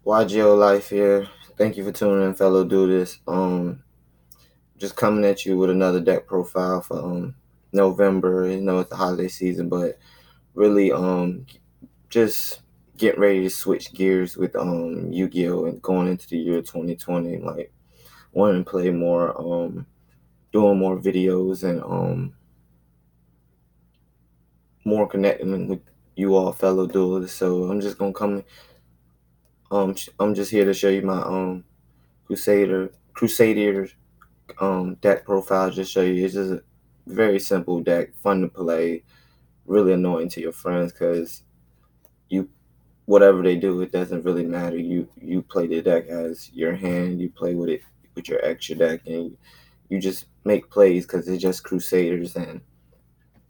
Y.G.O-LYFE here. Thank you for tuning in, fellow dudes. Just coming at you with another deck profile for November. You know it's the holiday season, but really just getting ready to switch gears with Yu-Gi-Oh and going into the year 2020. Like wanting to play more, doing more videos and more connecting with you all, fellow dudes. So I'm just gonna come. I'm just here to show you my Crusader deck profile. Just show you it's just a very simple deck, fun to play, really annoying to your friends because you whatever they do, it doesn't really matter. You play the deck as your hand, you play with it with your extra deck, and you just make plays because it's just Crusaders. And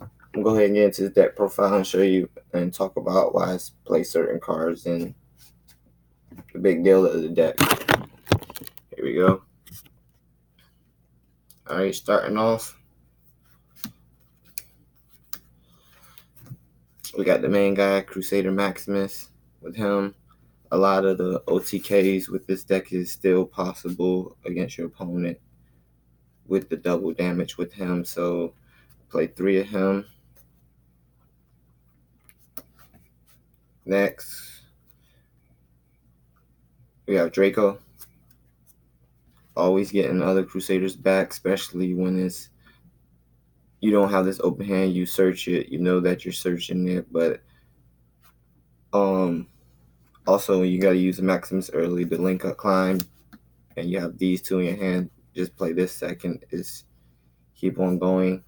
I'm gonna go ahead and get into the deck profile and show you and talk about why I play certain cards and the big deal of the deck. Here we go. All right, starting off, we got the main guy, Crusader Maximus. With him, a lot of the OTKs with this deck is still possible against your opponent with the double damage with him. So play 3 of him. Next, we have Draco. Always getting other Crusaders back, especially when it's you don't have this open hand. You search it, you know that you're searching it, but also you got to use the Maximus early to link up climb, and you have these 2 in your hand. Just play this second. Is keep on going.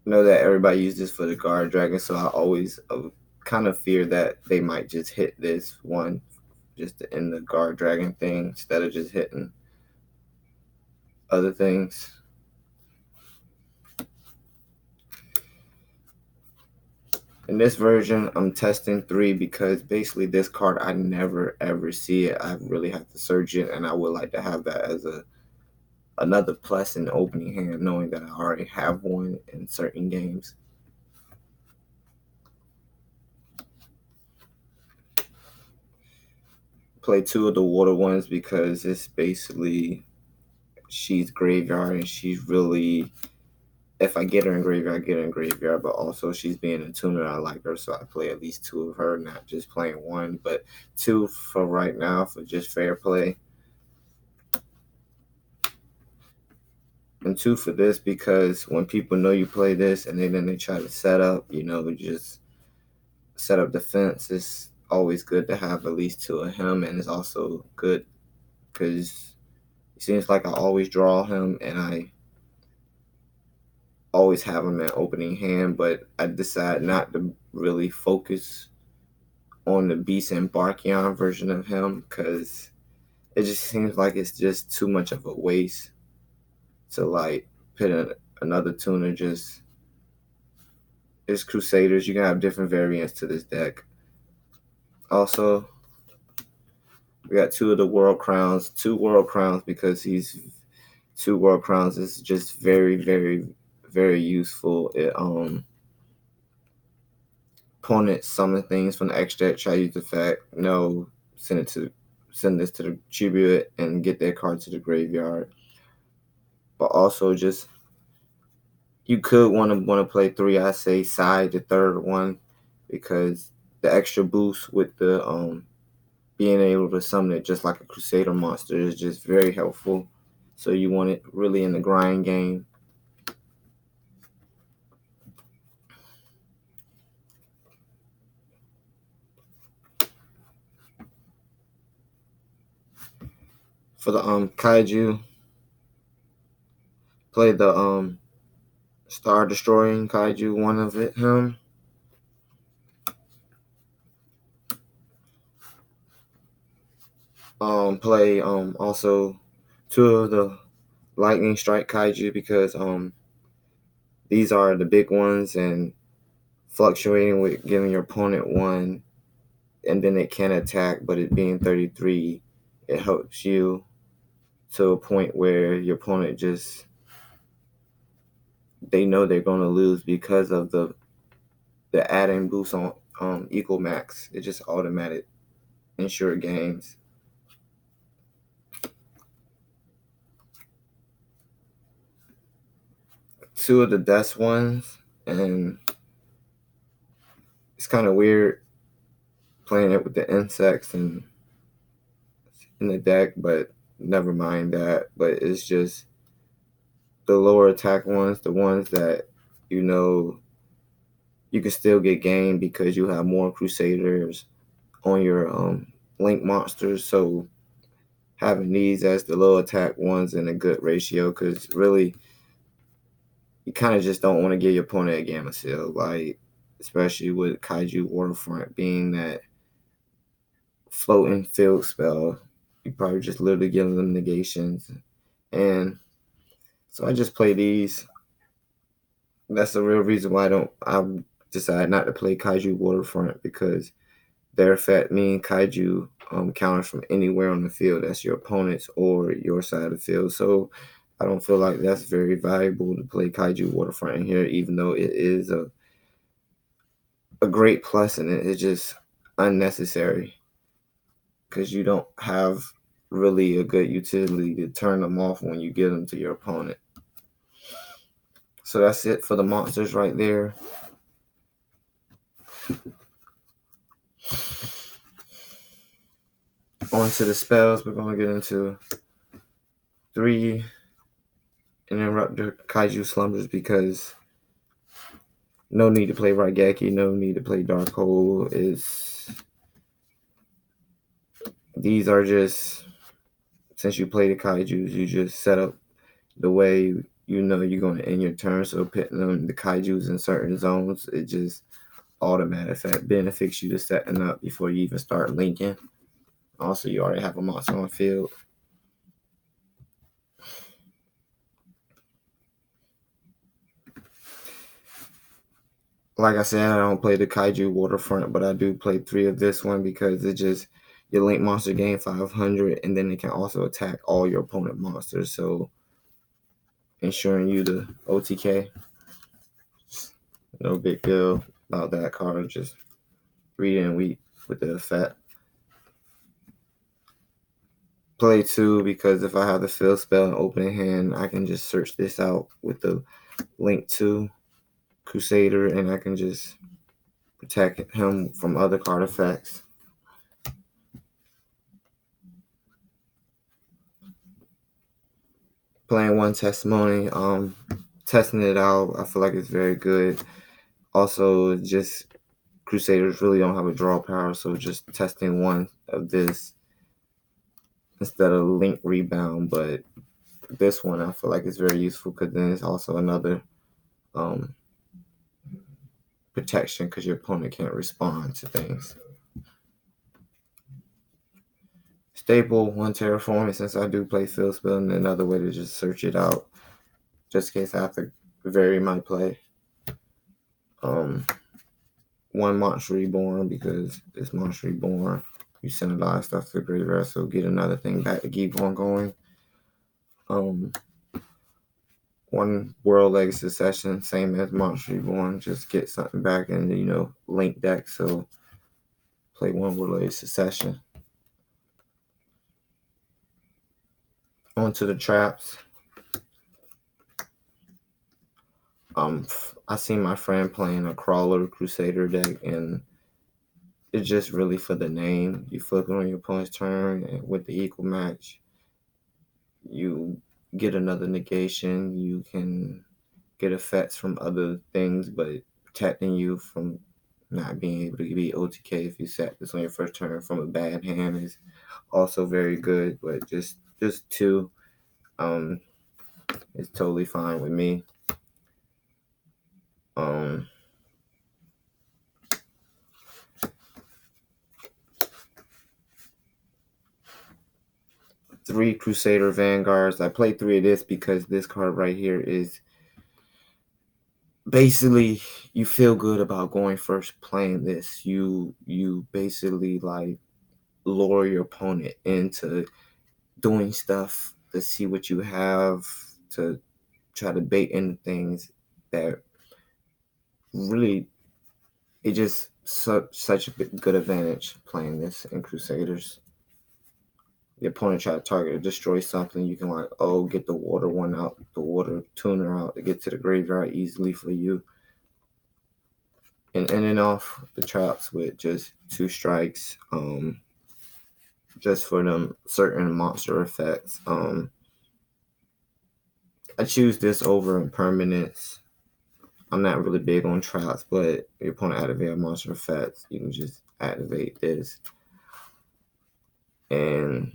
Know that everybody uses this for the guard dragon, so I always kind of fear that they might just hit this one just to end the guard dragon thing instead of just hitting other things. In this version, I'm testing 3 because basically this card I never ever see it. I really have to search it, and I would like to have that as another plus in the opening hand, knowing that I already have one in certain games. Play 2 of the water ones because it's basically she's graveyard, and she's really, if I get her in graveyard, I get her in graveyard, but also she's being a tuner. I like her, so I play at least 2 of her, not just playing 1, but 2 for right now for just fair play. And 2 for this because when people know you play this and then they try to set up, just set up defense, it's always good to have at least 2 of him, and it's also good because it seems like I always draw him and I always have him in opening hand, but I decide not to really focus on the Beast and Barkion version of him because it just seems like it's just too much of a waste to like put another tuner. Just it's Crusaders. You can have different variants to this deck. Also, we got 2 of the World Crowns, 2 World Crowns because he's 2 World Crowns is just very, very, very useful. It opponent summon things from the extract, try to use the fact, no, send this to the tribute and get their card to the graveyard. But also just you could want to play 3. I say side the third one because the extra boost with the being able to summon it just like a Crusader monster is just very helpful. So you want it really in the grind game. For the kaiju, play the Star Destroying Kaiju, one of him. Play also 2 of the Lightning Strike Kaiju because these are the big ones, and fluctuating with giving your opponent 1 and then it can attack, but it being 33, it helps you to a point where your opponent just they know they're going to lose because of the adding boost on equal max. It just automatic ensure games. Two of the best ones, and it's kind of weird playing it with the insects and in the deck, but never mind that. But it's just the lower attack ones, the ones that you know you can still get game because you have more Crusaders on your link monsters. So having these as the low attack ones in a good ratio, because really you kind of just don't want to give your opponent a Gamma Seal, like especially with Kaiju Waterfront being that floating field spell. You probably just literally give them negations, and so I just play these. That's the real reason why I decided not to play Kaiju Waterfront, because their effect mean Kaiju counters from anywhere on the field. That's your opponent's or your side of the field. So I don't feel like that's very valuable to play Kaiju Waterfront in here, even though it is a great plus in it. It's just unnecessary because you don't have really a good utility to turn them off when you give them to your opponent. So that's it for the monsters right there. On to the spells. We're going to get into 3 Interrupter Kaiju Slumbers, because no need to play Raigeki, no need to play Dark Hole. These are just, since you play the Kaijus, you just set up the way you know you're going to end your turn. So putting them, the Kaijus in certain zones, it just automatic that benefits you to setting up before you even start linking. Also, you already have a monster on the field. Like I said, I don't play the Kaiju Waterfront, but I do play 3 of this one because it just, your link monster gain 500, and then it can also attack all your opponent monsters. So ensuring you the OTK. No big deal about that card. Just read it and weep with the effect. Play 2 because if I have the field spell and opening hand, I can just search this out with the link 2 Crusader, and I can just protect him from other card effects. Playing 1 testimony, testing it out, I feel like it's very good. Also, just Crusaders really don't have a draw power, so just testing 1 of this instead of link rebound. But this one I feel like is very useful because then it's also another protection because your opponent can't respond to things. Staple 1 terraforming, since I do play field spell, and another way to just search it out just in case I have to vary my play. 1 Monster Reborn, because it's Monster Reborn. You send a lot of stuff to the graveyard, so get another thing back to keep on going. 1 World Legacy Session, same as Monster Reborn, just get something back in the, link deck, so play 1 World Legacy Session. On to the traps. I seen my friend playing a Crawler Crusader deck, and it's just really for the name. You flip it on your opponent's turn, and with the equal match, you get another negation. You can get effects from other things, but protecting you from not being able to be OTK if you set this on your first turn from a bad hand is also very good. But just 2 is totally fine with me. 3 Crusader Vanguards. I played 3 of this because this card right here is basically, you feel good about going first playing this. You basically like lure your opponent into doing stuff to see what you have, to try to bait into things that really, it just such a good advantage playing this in Crusaders. The opponent try to target or destroy something, you can like, oh, get the water one out, the water tuner out to get to the graveyard easily for you. And ending off the traps with just 2 strikes, just for them certain monster effects. I choose this over impermanence. I'm not really big on traps, but your opponent activate monster effects, you can just activate this. And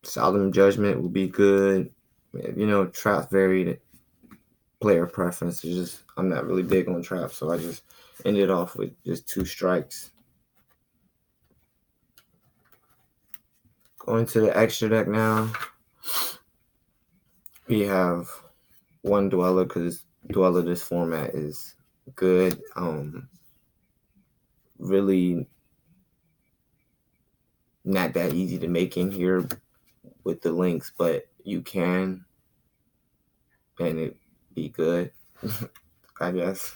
Solemn Judgment will be good. You know, traps vary player preference. It's just I'm not really big on traps, so I just ended off with just 2 strikes. Going to the extra deck now. We have 1 Dweller, because Dweller this format is good. Really not that easy to make in here with the links, but you can, and it be good. I guess.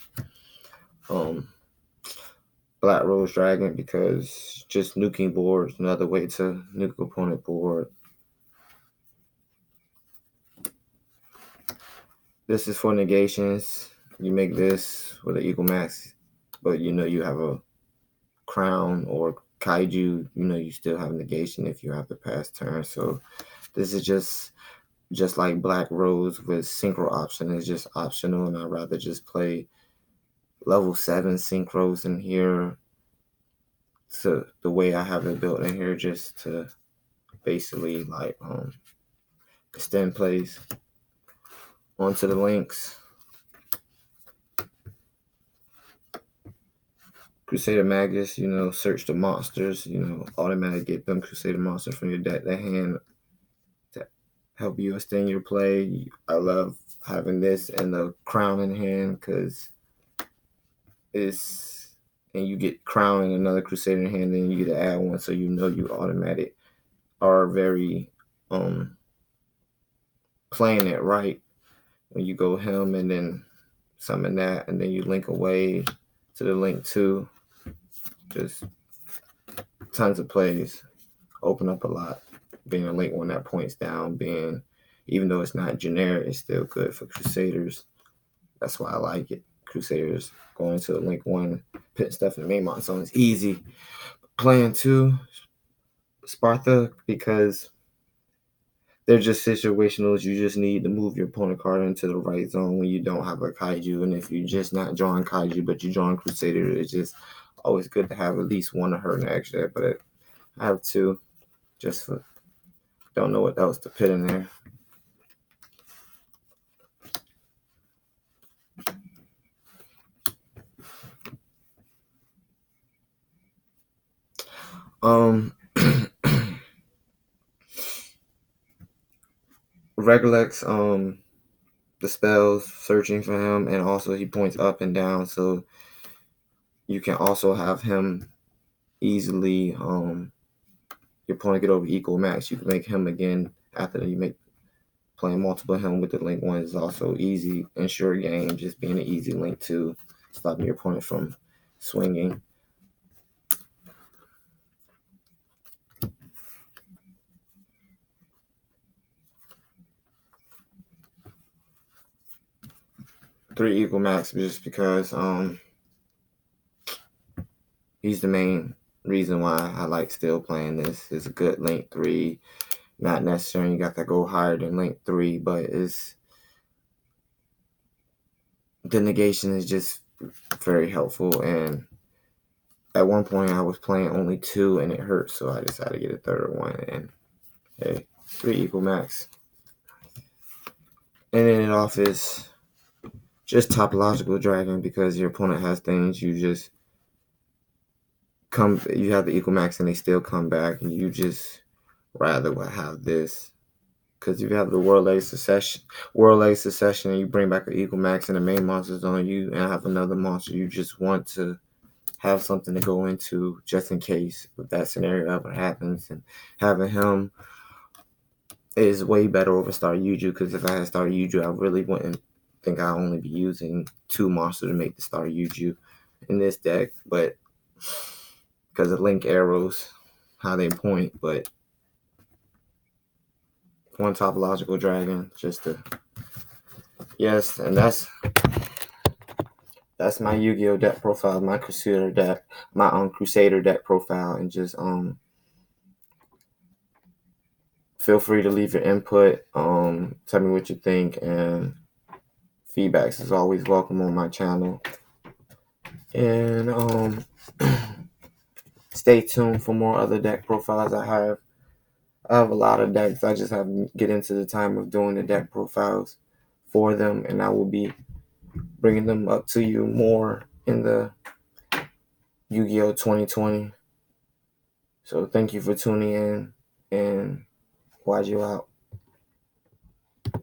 Black Rose Dragon, because just nuking boards, another way to nuke opponent board. This is for negations. You make this with an Eagle Max, but you know you have a crown or kaiju, you know you still have negation if you have the pass turn. So this is just like Black Rose with synchro option. It's just optional, and I'd rather just play level 7 synchros in here. So the way I have it built in here, just to basically like extend plays. Onto the links. Crusader Magus, you know, search the monsters, you know, automatically get them Crusader monsters from your deck to hand to help you extend your play. I love having this and the crown in hand, because it's, and you get crown and another Crusader in hand, then you get to add one, so you know you automatic are very playing it right when you go him and then summon that, and then you link away to the link 2. Just tons of plays, open up a lot. Being a link 1 that points down, being, even though it's not generic, it's still good for Crusaders. That's why I like it. Crusaders going to link 1, putting stuff in the main zone is easy. Playing 2, Sparta, because they're just situationals. You just need to move your opponent card into the right zone when you don't have a kaiju, and if you're just not drawing kaiju but you're drawing Crusader, it's just always good to have at least 1 of her in the extra. But I have 2, just for, don't know what else to put in there. Regolex, the spells, searching for him, and also he points up and down, so you can also have him easily, your opponent get over equal max. You can make him again after you make playing multiple him with the link 1 is also easy and sure game, just being an easy link to stopping your opponent from swinging. Three equal max, just because he's the main reason why I like still playing this. It's a good link 3. Not necessarily you got to go higher than link 3, but it's, the negation is just very helpful. And at one point I was playing only 2 and it hurt, so I decided to get a 3rd one, and hey, 3 equal max. And then it off is just topological dragon, because your opponent has things, you just come, you have the equal max and they still come back, and you just rather would have this. Because if you have the World Age Succession, and you bring back an equal max and the main monster's on you, and have another monster, you just want to have something to go into just in case if that scenario ever happens. And having him is way better over Star Yuju, because if I had Star Yuju, I really wouldn't think I'd only be using 2 monsters to make the Star Yuju. in this deck, but because of link arrows, how they point, but one topological dragon, just to yes, and that's my Yu-Gi-Oh deck profile, my Crusader deck, my Crusader deck profile, and just feel free to leave your input. Tell me what you think, and feedbacks is always welcome on my channel. And stay tuned for more other deck profiles I have. I have a lot of decks. I just have to get into the time of doing the deck profiles for them, and I will be bringing them up to you more in the Yu-Gi-Oh 2020. So thank you for tuning in, and Y.G.O out.